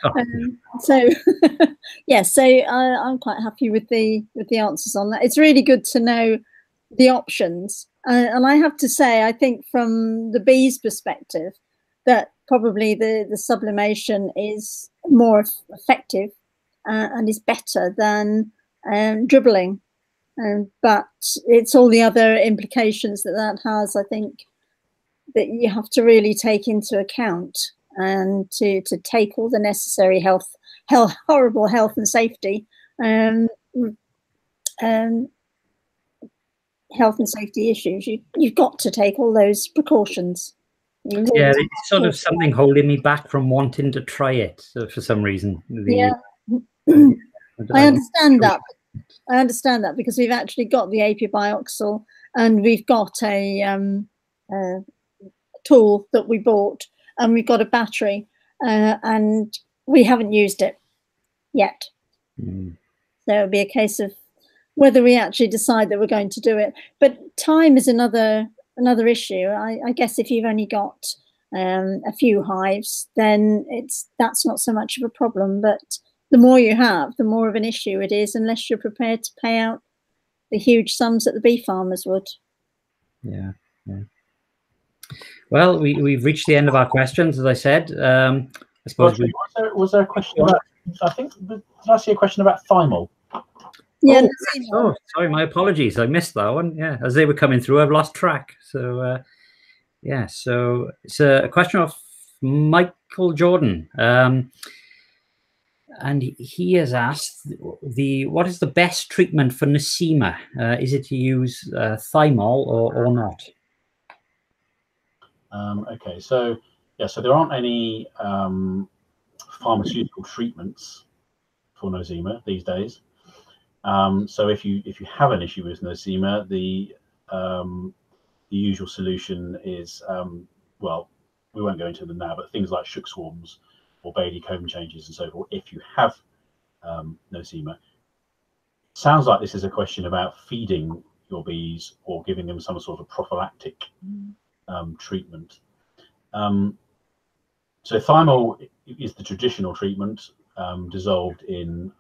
Oh. So yeah, so I'm quite happy with the answers on that. It's really good to know the options, And I have to say, I think from the bees' perspective, that probably the sublimation is more effective and is better than dribbling. But it's all the other implications that has, I think, that you have to really take into account, and to take all the necessary horrible health and safety health and safety issues. You've got to take all those precautions. Yeah, it's sort of something holding me back from wanting to try it for some reason. Yeah, I understand that. I understand that, because we've actually got the apibioxol, and we've got a tool that we bought, and we've got a battery, and we haven't used it yet. So it'll be a case of whether we actually decide that we're going to do it. But time is another issue. I guess if you've only got a few hives, then that's not so much of a problem. But the more you have, the more of an issue it is, unless you're prepared to pay out the huge sums that the bee farmers would. Yeah. Well, we've reached the end of our questions, as I said. I suppose was there a question about, I think, did I see a question about thymol? Yeah. Oh, sorry, my apologies. I missed that one. Yeah, as they were coming through, I've lost track. So, yeah, so it's a question of Michael Jordan. And he has asked, what is the best treatment for Nosema? Is it to use thymol or not? Okay, so yeah, so there aren't any pharmaceutical treatments for Nosema these days. So if you have an issue with Nosema, the usual solution is, well, we won't go into them now, but things like shook swarms or Bailey comb changes and so forth. If you have Nosema, sounds like this is a question about feeding your bees or giving them some sort of prophylactic treatment. So thymol is the traditional treatment, dissolved in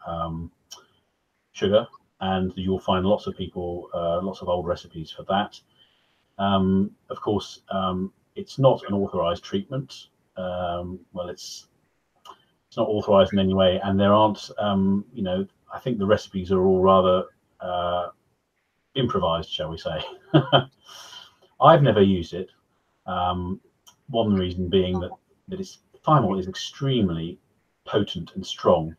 sugar, and you'll find lots of people, lots of old recipes for that. Of course, it's not an authorized treatment. Well, it's not authorized in any way, and there aren't, you know, I think the recipes are all rather improvised, shall we say. I've never used it. One reason being that thymol is extremely potent and strong,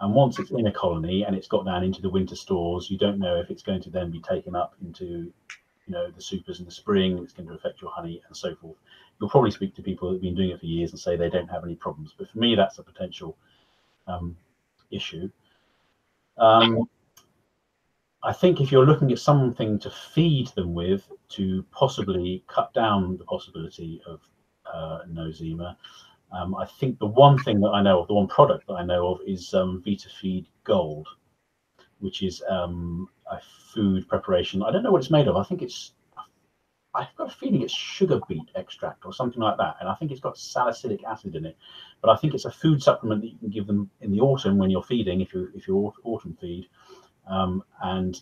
and once it's in a colony and it's got down into the winter stores, you don't know if it's going to then be taken up into, you know, the supers in the spring. It's going to affect your honey and so forth. You'll probably speak to people who've been doing it for years and say they don't have any problems, but for me that's a potential issue. I think if you're looking at something to feed them with to possibly cut down the possibility of Nosema, I think the one thing that I know of, the one product that I know of, is VitaFeed Gold, which is a food preparation. I don't know what it's made of. I think I've got a feeling it's sugar beet extract or something like that, and I think it's got salicylic acid in it. But I think it's a food supplement that you can give them in the autumn when you're feeding, if you autumn feed. And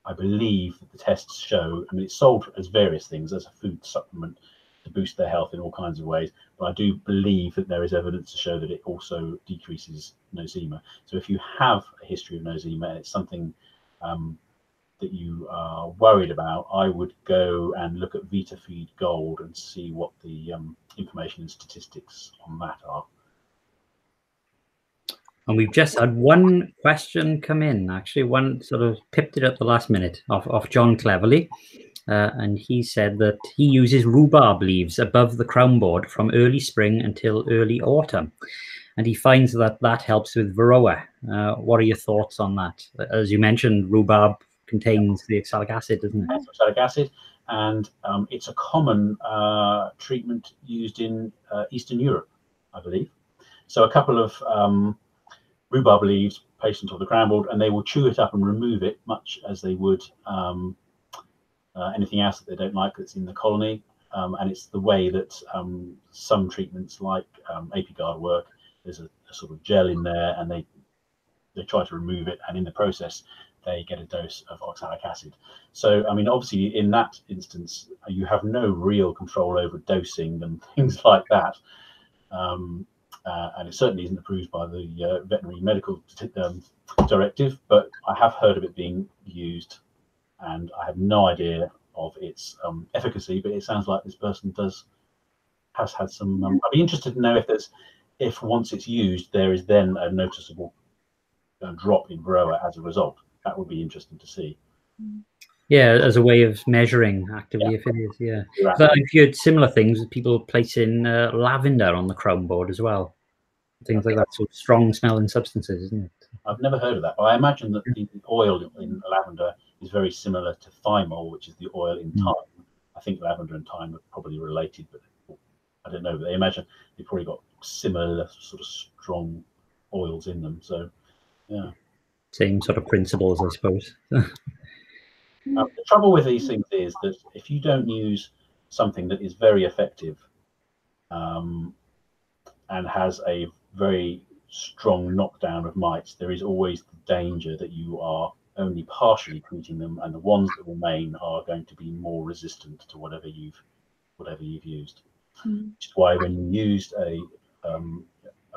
I believe that the tests show, I mean, it's sold as various things, as a food supplement to boost their health in all kinds of ways, but I do believe that there is evidence to show that it also decreases Nosema. So if you have a history of Nosema and it's something that you are worried about, I would go and look at VitaFeed Gold and see what the information and statistics on that are. And we've just had one question come in, actually. One sort of pipped it at the last minute off John Cleverly. And he said that he uses rhubarb leaves above the crown board from early spring until early autumn. And he finds that that helps with varroa. What are your thoughts on that? As you mentioned, rhubarb contains the oxalic acid, doesn't it? Oxalic acid, and it's a common treatment used in Eastern Europe, I believe. So a couple of rhubarb leaves placed onto the crown board, and they will chew it up and remove it, much as they would anything else that they don't like that's in the colony. And it's the way that some treatments like Apiguard work. There's a sort of gel in there, and they try to remove it, and in the process they get a dose of oxalic acid. So, I mean, obviously, in that instance, you have no real control over dosing and things like that. And it certainly isn't approved by the Veterinary Medical Directive, but I have heard of it being used, and I have no idea of its efficacy, but it sounds like this person has had some. I'd be interested to know if once it's used, there is then a noticeable drop in Varroa as a result. That would be interesting to see. Yeah, as a way of measuring actively, if it is, yeah. But I've heard similar things with people placing lavender on the crown board as well. Things like that, sort of strong smelling substances, isn't it? I've never heard of that, but I imagine that the oil in lavender is very similar to thymol, which is the oil in thyme. I think lavender and thyme are probably related, but I don't know. But I imagine they've probably got similar sort of strong oils in them. So, yeah. Same sort of principles, I suppose. The trouble with these things is that if you don't use something that is very effective and has a very strong knockdown of mites, there is always the danger that you are only partially treating them, and the ones that remain are going to be more resistant to whatever you've used. Which is why when you used a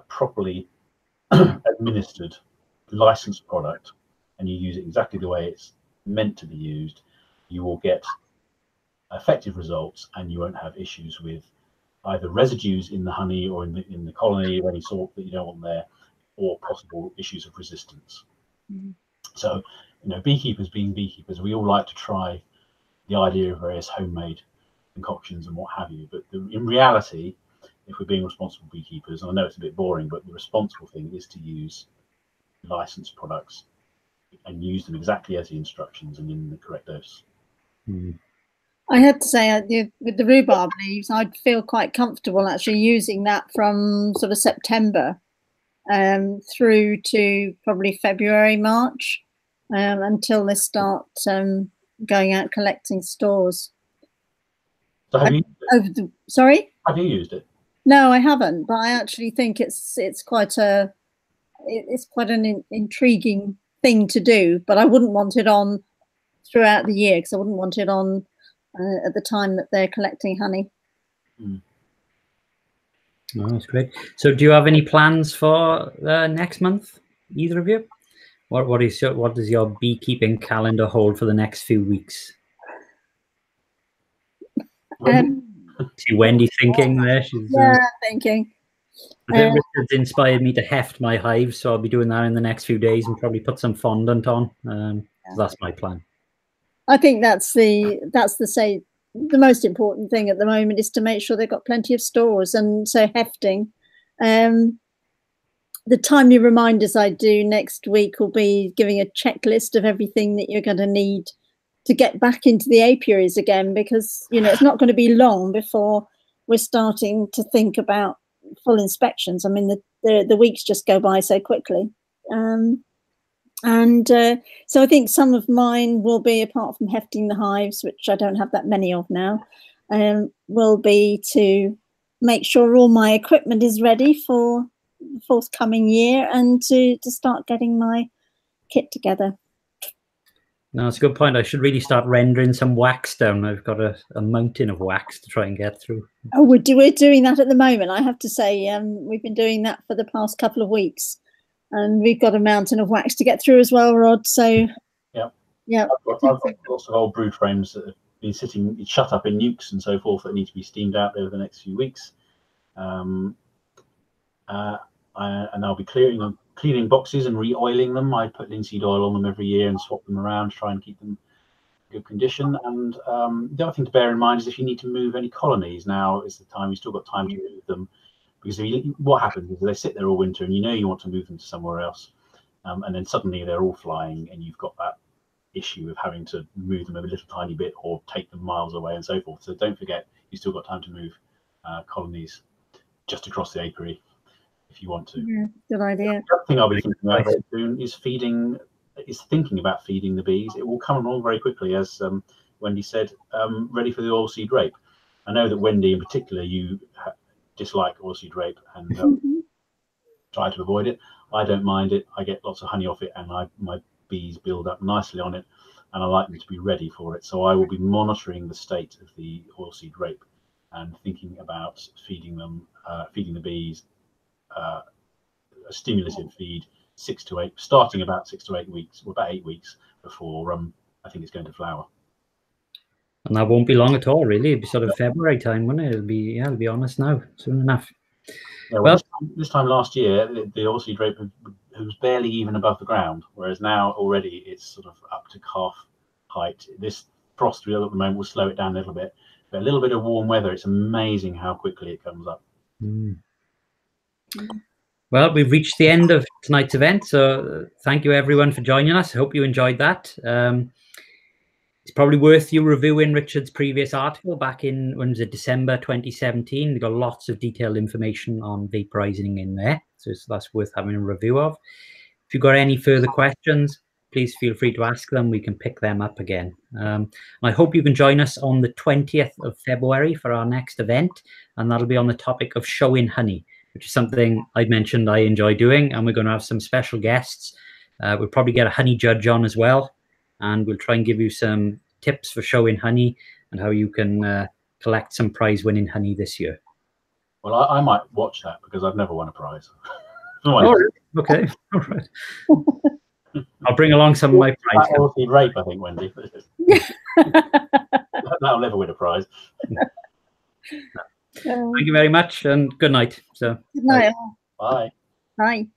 properly administered licensed product and you use it exactly the way it's meant to be used, you will get effective results, and you won't have issues with either residues in the honey or in the colony of any sort that you don't want there, or possible issues of resistance. So, beekeepers being beekeepers, we all like to try the idea of various homemade concoctions and what have you, but in reality, if we're being responsible beekeepers, and I know it's a bit boring, but the responsible thing is to use licensed products and use them exactly as the instructions and in the correct dose. I have to say, with the rhubarb leaves, I'd feel quite comfortable actually using that from sort of September through to probably February, March, until they start going out collecting stores. So have you? Sorry? Have you used it? No, I haven't, but I actually think it's quite an intriguing thing to do. But I wouldn't want it on throughout the year, because I wouldn't want it on at the time that they're collecting honey. Oh, that's great. So, do you have any plans for next month, either of you? What does your beekeeping calendar hold for the next few weeks? See Wendy thinking there. She's thinking. Richard's inspired me to heft my hives, so I'll be doing that in the next few days and probably put some fondant on. That's my plan. I think that's the most important thing at the moment, is to make sure they've got plenty of stores, and so hefting. The timely reminders I do next week will be giving a checklist of everything that you're going to need to get back into the apiaries again, because it's not going to be long before we're starting to think about full inspections. I mean, the weeks just go by so quickly. So I think some of mine will be, apart from hefting the hives, which I don't have that many of now, will be to make sure all my equipment is ready for the forthcoming year, and to start getting my kit together. No, that's a good point. I should really start rendering some wax down. I've got a mountain of wax to try and get through. Oh, we're doing that at the moment. I have to say, we've been doing that for the past couple of weeks, and we've got a mountain of wax to get through as well, Rod. So yeah. I've got lots of old brood frames that have been sitting shut up in nukes and so forth that need to be steamed out over the next few weeks. And I'll be cleaning boxes and re-oiling them. I put linseed oil on them every year and swap them around to try and keep them in good condition. And the other thing to bear in mind is if you need to move any colonies, now is the time. You've still got time to move them, because what happens is they sit there all winter and you want to move them to somewhere else, and then suddenly they're all flying, and you've got that issue of having to move them a little tiny bit or take them miles away and so forth. So don't forget, you've still got time to move colonies just across the apiary if you want to. Yeah, good idea. The other thing I'll be thinking about very soon is thinking about feeding the bees. It will come along very quickly, as Wendy said, ready for the oilseed rape. I know that Wendy in particular, you dislike oilseed rape and try to avoid it. I don't mind it. I get lots of honey off it, and my bees build up nicely on it, and I like them to be ready for it. So I will be monitoring the state of the oilseed rape and thinking about feeding them, feeding the bees a stimulative feed starting about 6 to 8 weeks, or about 8 weeks before I think it's going to flower. And that won't be long at all, really. It'll be sort of February time, won't it? It'll be honest now, soon enough. Yeah, well, this time last year, the oilseed rape was barely even above the ground, whereas now already it's sort of up to calf height. This frost we have at the moment will slow it down a little bit, but a little bit of warm weather, it's amazing how quickly it comes up. Well, we've reached the end of tonight's event, so thank you everyone for joining us. I hope you enjoyed that. It's probably worth you reviewing Richard's previous article back in, when was it, December 2017. We've got lots of detailed information on vaporizing in there, so that's worth having a review of. If you've got any further questions, please feel free to ask them. We can pick them up again. I hope you can join us on the 20th of February for our next event, and that'll be on the topic of showing honey, which is something I mentioned I enjoy doing, and we're going to have some special guests. We'll probably get a honey judge on as well, and we'll try and give you some tips for showing honey and how you can collect some prize-winning honey this year. Well, I might watch that because I've never won a prize. Oh, okay, all right. I'll bring along some of my prize. Oilseed rape, I think, Wendy. That'll never win a prize. Thank you very much, and good night. Good night. Bye. Bye.